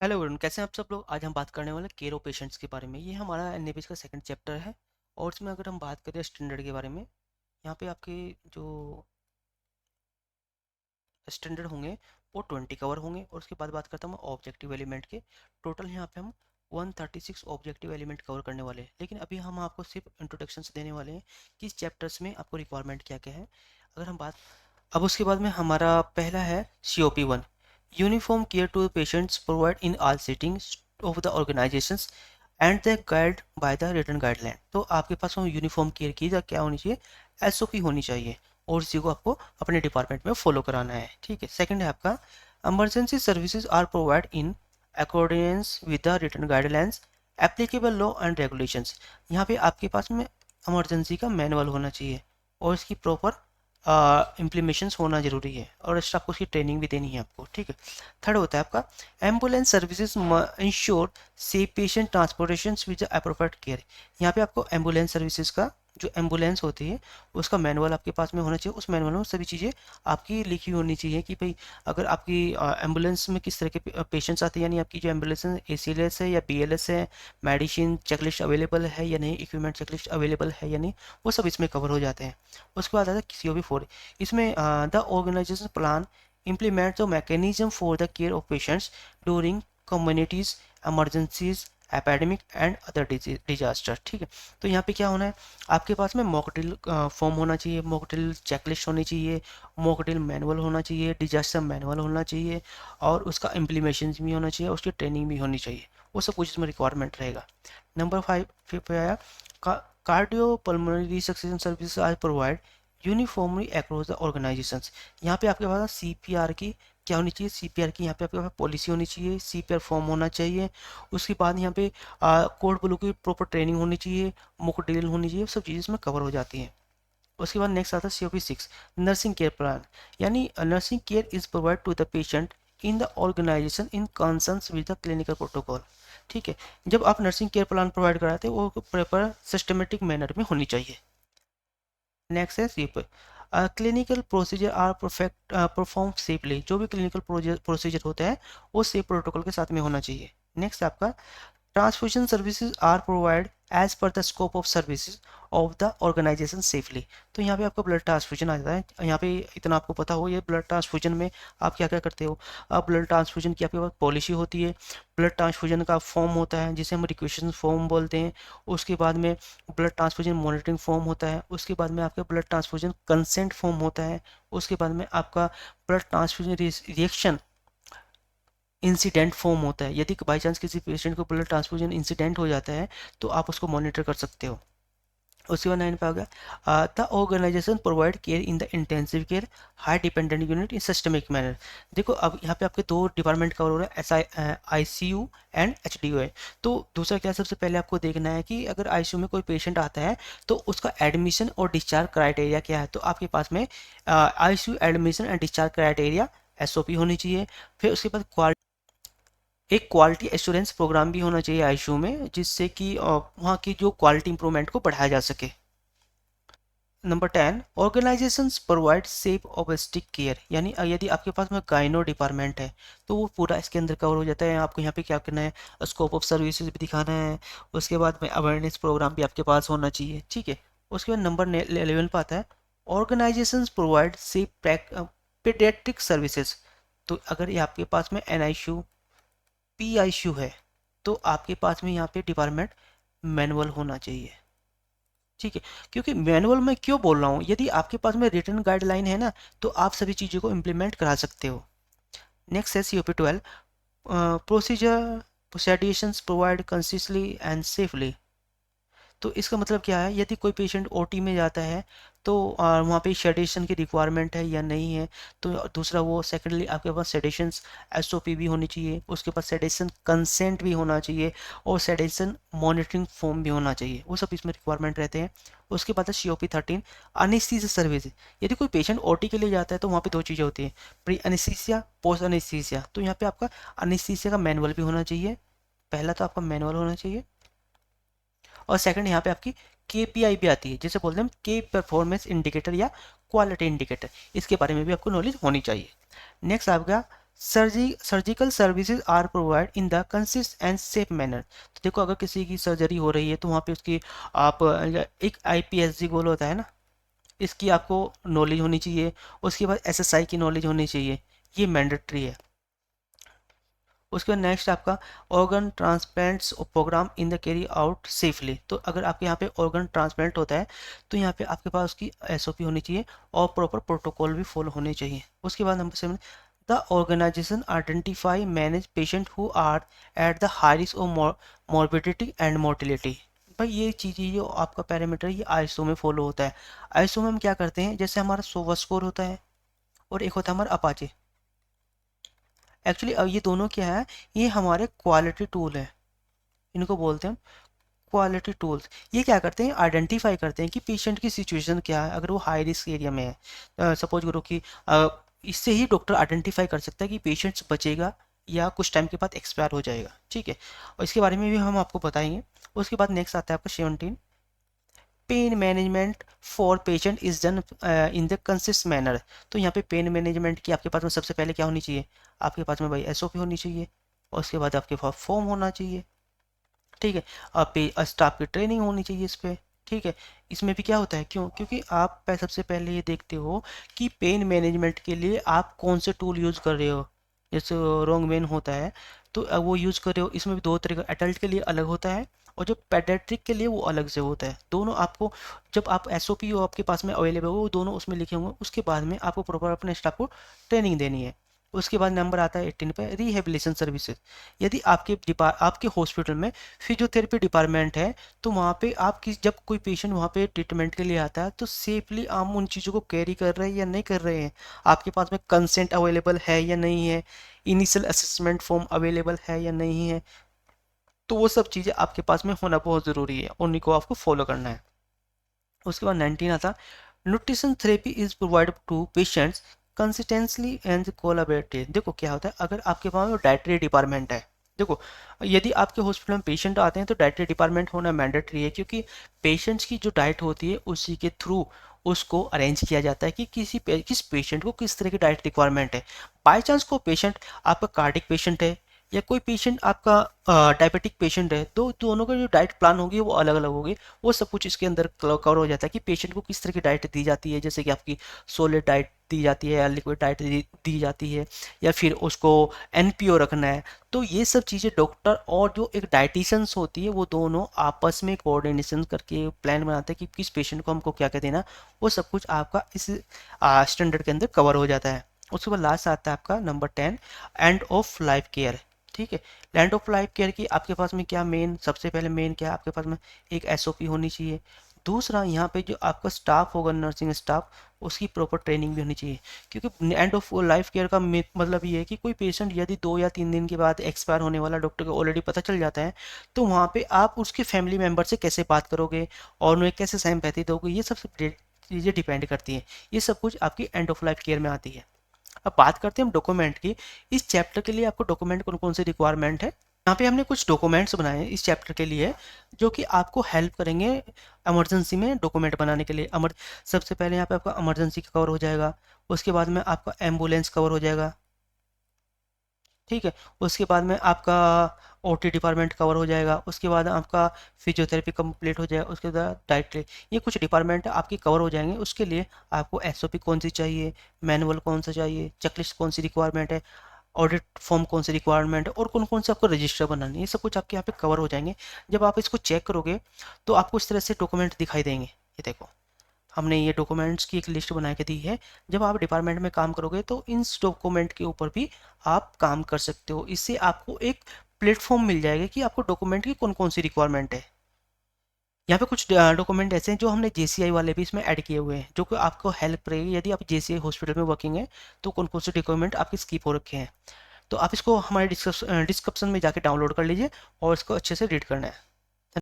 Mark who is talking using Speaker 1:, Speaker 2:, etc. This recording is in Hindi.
Speaker 1: हेलो वरुण, कैसे हैं आप सब लोग। आज हम बात करने वाले केयर ऑफ पेशेंट्स के बारे में। ये हमारा एनएबीएस का सेकंड चैप्टर है और इसमें अगर हम बात करें स्टैंडर्ड के बारे में, यहाँ पे आपके जो स्टैंडर्ड होंगे वो 20 कवर होंगे। और उसके बाद बात करता हूँ मैं ऑब्जेक्टिव एलिमेंट के। टोटल यहाँ पे हम 136 ऑब्जेक्टिव एलिमेंट कवर करने वाले हैं, लेकिन अभी हम आपको सिर्फ इंट्रोडक्शन देने वाले हैं कि इस चैप्टर्स में आपको रिक्वायरमेंट क्या क्या है। अगर हम बात अब उसके बाद में हमारा पहला है COP1, uniform care to patients provide in all settings of the organisations and the guide by the written guideline. तो आपके पास वो यूनिफॉर्म केयर की क्या होनी चाहिए, SOP होनी चाहिए और इसी को आपको अपने डिपार्टमेंट में फॉलो कराना है। ठीक है। सेकंड है आपका emergency services are provide in according with the written guidelines applicable law and regulations. यहाँ पे आपके पास में इमरजेंसी का मैनुअल होना चाहिए और इसकी प्रॉपर इम्प्लीमेशंस होना जरूरी है और एक्स्ट्रा आपको उसकी ट्रेनिंग भी देनी है आपको। ठीक है। थर्ड होता है आपका ambulance services ensure safe patient transportation with appropriate care. यहाँ पे आपको एम्बुलेंस सर्विसेज का जो एम्बुलेंस होती है उसका मैनुअल आपके पास में होना चाहिए। उस मैनुअल में सभी चीज़ें आपकी लिखी होनी चाहिए कि भाई अगर आपकी एम्बुलेंस में किस तरह के पेशेंट्स आते हैं, यानी आपकी जो एम्बुलेंस है ACLS है या BLS है, मेडिसिन चेकलिस्ट अवेलेबल है या नहीं, इक्विपमेंट चेकलिस्ट अवेलेबल है या नहीं, वो सब इसमें कवर हो जाते हैं। उसके बाद आता है COP4। इसमें the organisation plan implement the mechanism for the care of patients during communities emergencies epidemic and other disaster. ठीक है। तो यहाँ पे क्या होना है, आपके पास में मॉक ड्रिल फॉर्म होना चाहिए, मॉक ड्रिल चेकलिस्ट होनी चाहिए, मॉक ड्रिल मैनुअल होना चाहिए, डिजास्टर मैनुअल होना चाहिए और उसका इम्प्लीमेशन भी होना चाहिए, उसकी ट्रेनिंग भी होनी चाहिए। वो सब कुछ इसमें रिक्वायरमेंट रहेगा। नंबर 5 पे आया cardiopulmonary resuscitation service are provide uniformly across the organisations. यहाँ पे आपके पास CPR की क्या होनी चाहिए, CPR की यहाँ पे आपके पास पॉलिसी होनी चाहिए, CPR फॉर्म होना चाहिए। उसके बाद यहाँ पे कोड ब्लू की प्रॉपर ट्रेनिंग होनी चाहिए, मुक ड्रिल होनी चाहिए, सब चीज़ें इसमें कवर हो जाती हैं। उसके बाद नेक्स्ट आता है COP6 नर्सिंग केयर प्लान, यानी nursing care is provide to the patient in the organisation in concerns with the clinical protocol. ठीक है। जब आप नर्सिंग केयर प्लान प्रोवाइड कराते हैं वो प्रॉपर सिस्टमेटिक मैनर में होनी चाहिए। नेक्स्ट है सीप clinical procedure are perfect perform safely. जो भी क्लिनिकल प्रोसीजर होता है वो सेफ प्रोटोकॉल के साथ में होना चाहिए। नेक्स्ट आपका transfusion services are provide as per the scope of services of the organisation safely. तो यहाँ पे आपका ब्लड ट्रांसफ्यूजन आ जाता है। यहाँ पे इतना आपको पता हो, ये ब्लड ट्रांसफ्यूजन में आप क्या क्या करते हो। आप ब्लड ट्रांसफ्यूजन की आपके पास पॉलिसी होती है, ब्लड ट्रांसफ्यूजन का फॉर्म होता है जिसे हम रिक्वेशन फॉर्म बोलते हैं। उसके बाद में ब्लड ट्रांसफ्यूजन मॉनिटरिंग फॉर्म होता है। उसके बाद में आपका ब्लड ट्रांसफ्यूजन कंसेंट फॉर्म होता है। उसके बाद में आपका blood transfusion reaction incident form होता है। यदि बाई चांस किसी पेशेंट को ब्लड ट्रांसफ्यूजन इंसिडेंट हो जाता है तो आप उसको मॉनिटर कर सकते हो। उसके बाद 9 पे आ गया the organisation provide care in the intensive care high dependent unit in systemic manner. देखो अब यहाँ पे आपके दो डिपार्टमेंट कवर हो रहा है, ICU एंड HDO है। तो दूसरा क्या, सबसे पहले आपको देखना है कि अगर ICU में कोई पेशेंट आता है तो उसका एडमिशन और डिस्चार्ज क्राइटेरिया क्या है। तो आपके पास में ICU admission and discharge criteria SOP होनी चाहिए। फिर उसके बाद एक क्वालिटी एश्योरेंस प्रोग्राम भी होना चाहिए आईसीयू में, जिससे कि वहाँ की जो क्वालिटी इंप्रूवमेंट को बढ़ाया जा सके। Number 10 organisations provide safe obstetric care, यानी यदि आपके पास में गाइनो डिपार्टमेंट है तो वो पूरा इसके अंदर कवर हो जाता है। आपको यहाँ पे क्या करना है, स्कोप ऑफ सर्विसेज भी दिखाना है। उसके बाद में अवेयरनेस प्रोग्राम भी आपके पास होना चाहिए। ठीक है। उसके बाद नंबर 11 पे आता है organisations provide safe paediatric services. तो अगर ये आपके पास में NICU PICU है तो आपके पास में यहाँ पे डिपार्टमेंट मैनुअल होना चाहिए। ठीक है। क्योंकि मैनुअल में क्यों बोल रहा हूँ, यदि आपके पास में रिटन गाइडलाइन है ना तो आप सभी चीज़ों को इम्प्लीमेंट करा सकते हो। नेक्स्ट है COP12 procedure sedations provide consistently and safely. तो इसका मतलब क्या है, यदि कोई पेशेंट OT में जाता है तो वहाँ पे सेडेशन की रिक्वायरमेंट है या नहीं है। तो दूसरा वो सेकेंडली आपके पास सेडेशन SOP भी होनी चाहिए, उसके पास सेडेशन कंसेंट भी होना चाहिए और सेडेशन मॉनिटरिंग फॉर्म भी होना चाहिए। वो सब इसमें रिक्वायरमेंट रहते हैं। उसके बाद है COP13 अनेस्थीसिया सर्विस। यदि कोई पेशेंट OT के लिए जाता है तो वहाँ पे दो चीज़ें होती हैं, प्री अनेस्थीसिया पोस्ट अनेस्थीसिया। तो यहाँ पे आपका अनेस्थीसिया का मैनुअल भी होना चाहिए। पहला तो आपका मैनुअल होना चाहिए और सेकंड यहाँ पे आपकी KPI भी आती है, जिसे बोलते हैं के परफॉर्मेंस इंडिकेटर या क्वालिटी इंडिकेटर। इसके बारे में भी आपको नॉलेज होनी चाहिए। नेक्स्ट आपका surgical services are provide in the consist and safe manner. तो देखो अगर किसी की सर्जरी हो रही है तो वहाँ पे उसकी आप एक IPSC गोल होता है ना, इसकी आपको नॉलेज होनी चाहिए। उसके बाद SSI की नॉलेज होनी चाहिए, ये मैंडेटरी है। उसके बाद नेक्स्ट आपका organ transplants programme in the carry out safely. तो अगर आपके यहाँ पे ऑर्गन ट्रांसप्लांट होता है तो यहाँ पे आपके पास उसकी SOP होनी चाहिए और प्रॉपर प्रोटोकॉल भी फॉलो होने चाहिए। उसके बाद number 7, the organisation identify manage patient who are at the high risk of morbidity and mortality. भाई ये चीज़ें जो आपका पैरामीटर ये ISO में फॉलो होता है। ISO में हम क्या करते हैं, जैसे हमारा सोवा स्कोर होता है और एक होता है हमारा अपाचे। एक्चुअली अब ये दोनों क्या है, ये हमारे क्वालिटी टूल है, इनको बोलते हैं क्वालिटी टूल्स। ये क्या करते हैं, आइडेंटिफाई करते हैं कि पेशेंट की सिचुएशन क्या है। अगर वो हाई रिस्क एरिया में है, सपोज करो कि इससे ही डॉक्टर आइडेंटिफाई कर सकता है कि पेशेंट बचेगा या कुछ टाइम के बाद एक्सपायर हो जाएगा। ठीक है, और इसके बारे में भी हम आपको बताएंगे। उसके बाद नेक्स्ट आता है आपका 17, pain management for patient is done in the consist manner. तो यहाँ पे पेन मैनेजमेंट की आपके पास में सबसे पहले क्या होनी चाहिए, आपके पास में भाई SOP होनी चाहिए और उसके बाद आपके पास फॉर्म होना चाहिए। ठीक है, आप पे स्टाफ की ट्रेनिंग होनी चाहिए इस पे। ठीक है, इसमें भी क्या होता है, क्यों, क्योंकि आप सबसे पहले ये देखते हो कि पेन मैनेजमेंट के लिए आप कौन से टूल यूज़ कर रहे हो। जैसे रोंग वेन होता है तो वो यूज़ कर रहे हो, इसमें भी दो तरह का, एडल्ट के लिए अलग होता है और जो पेडियाट्रिक के लिए वो अलग से होता है। दोनों आपको जब आप SOP हो आपके पास में अवेलेबल हो, वो दोनों उसमें लिखे होंगे। उसके बाद में आपको प्रॉपर अपने स्टाफ को ट्रेनिंग देनी है। उसके बाद नंबर आता है 18 पे, रिहेबिलिटेशन सर्विसेज। यदि आपके हॉस्पिटल में फिजियोथेरेपी डिपार्टमेंट है तो वहाँ पे आपकी जब कोई पेशेंट वहाँ पे ट्रीटमेंट के लिए आता है तो सेफली आप उन चीज़ों को कैरी कर रहे हैं या नहीं कर रहे हैं, आपके पास में कंसेंट अवेलेबल है या नहीं है, इनिशियल असेसमेंट फॉर्म अवेलेबल है या नहीं है। तो वो सब चीज़ें आपके पास में होना बहुत ज़रूरी है, उन्हीं को आपको फॉलो करना है। उसके बाद 19 आता, nutrition therapy is provided to patients consistently and collaborative. देखो क्या होता है, अगर आपके पास में डाइटरी डिपार्टमेंट है, देखो यदि आपके हॉस्पिटल में पेशेंट आते हैं तो डाइटरी डिपार्टमेंट होना मैंडेटरी है, क्योंकि पेशेंट्स की जो डाइट होती है उसी के थ्रू उसको अरेंज किया जाता है कि किस पेशेंट को किस तरह की डाइट रिक्वायरमेंट है। बाई चांस को पेशेंट आपका कार्डिक पेशेंट है या कोई पेशेंट आपका डायबिटिक पेशेंट है, तो दोनों का जो डाइट प्लान होगी वो अलग अलग होगी। वो सब कुछ इसके अंदर कवर हो जाता है कि पेशेंट को किस तरह की डाइट दी जाती है, जैसे कि आपकी सॉलिड डाइट दी जाती है या लिक्विड डाइट दी जाती है, या फिर उसको NPO रखना है। तो ये सब चीज़ें डॉक्टर और जो एक डाइटिशियंस होती है वो दोनों आपस में कोऑर्डिनेशन करके प्लान बनाते हैं कि किस पेशेंट को हमको क्या क्या देना। वो सब कुछ आपका इस स्टैंडर्ड के अंदर कवर हो जाता है। उसके बाद लास्ट आता है आपका number 10, end of life care. ठीक है, लैंड ऑफ लाइफ केयर की आपके पास में क्या मेन, सबसे पहले मेन क्या है, आपके पास में एक SOP होनी चाहिए। दूसरा यहाँ पे जो आपका स्टाफ होगा, नर्सिंग स्टाफ, उसकी प्रॉपर ट्रेनिंग भी होनी चाहिए। क्योंकि एंड ऑफ लाइफ केयर का मतलब ये है कि कोई पेशेंट यदि 2 या 3 दिन के बाद एक्सपायर होने वाला डॉक्टर को ऑलरेडी पता चल जाता है, तो वहाँ पे आप उसके फैमिली मेम्बर से कैसे बात करोगे और उन्हें कैसे सिम्पैथी दोगे, ये सब चीज़ें डिपेंड करती हैं। ये सब कुछ आपकी एंड ऑफ लाइफ केयर में आती है। अब बात करते हैं हम डॉक्यूमेंट की। इस चैप्टर के लिए आपको डॉक्यूमेंट कौन कौन से रिक्वायरमेंट है, यहाँ पे हमने कुछ डॉक्यूमेंट्स बनाए हैं इस चैप्टर के लिए जो कि आपको हेल्प करेंगे इमरजेंसी में डॉक्यूमेंट बनाने के लिए। सबसे पहले यहाँ पे आपका इमरजेंसी कवर हो जाएगा, उसके बाद में आपका एम्बुलेंस कवर हो जाएगा। ठीक है, उसके बाद में आपका OT डिपार्टमेंट कवर हो जाएगा, उसके बाद आपका फिजियोथेरेपी कंप्लीट हो जाएगा, उसके बाद डाइट्री, ये कुछ डिपार्टमेंट आपकी कवर हो जाएंगे। उसके लिए आपको SOP कौन सी चाहिए, मैनुअल कौन सा चाहिए, चेकलिस्ट कौन सी रिक्वायरमेंट है, ऑडिट फॉर्म कौन सी रिक्वायरमेंट है और कौन कौन से आपको रजिस्टर बनाने, ये सब कुछ आपके यहाँ पे कवर हो जाएंगे। जब आप इसको चेक करोगे तो आपको इस तरह से डॉक्यूमेंट दिखाई देंगे। ये देखो, हमने ये डॉक्यूमेंट्स की एक लिस्ट बना के दी है। जब आप डिपार्टमेंट में काम करोगे तो इन डॉक्यूमेंट के ऊपर भी आप काम कर सकते हो। इससे आपको एक प्लेटफॉर्म मिल जाएगा कि आपको डॉक्यूमेंट की कौन कौन सी रिक्वायरमेंट है। यहाँ पे कुछ डॉक्यूमेंट ऐसे हैं जो हमने JCI वाले भी इसमें ऐड किए हुए हैं, जो कि आपको हेल्प रहेगी यदि आप JCI हॉस्पिटल में वर्किंग है तो कौन कौन से डॉक्यूमेंट आपके स्किप हो रखे हैं। तो आप इसको हमारे डिस्क्रिप्शन में जाके डाउनलोड कर लीजिए और इसको अच्छे से रीड करना है।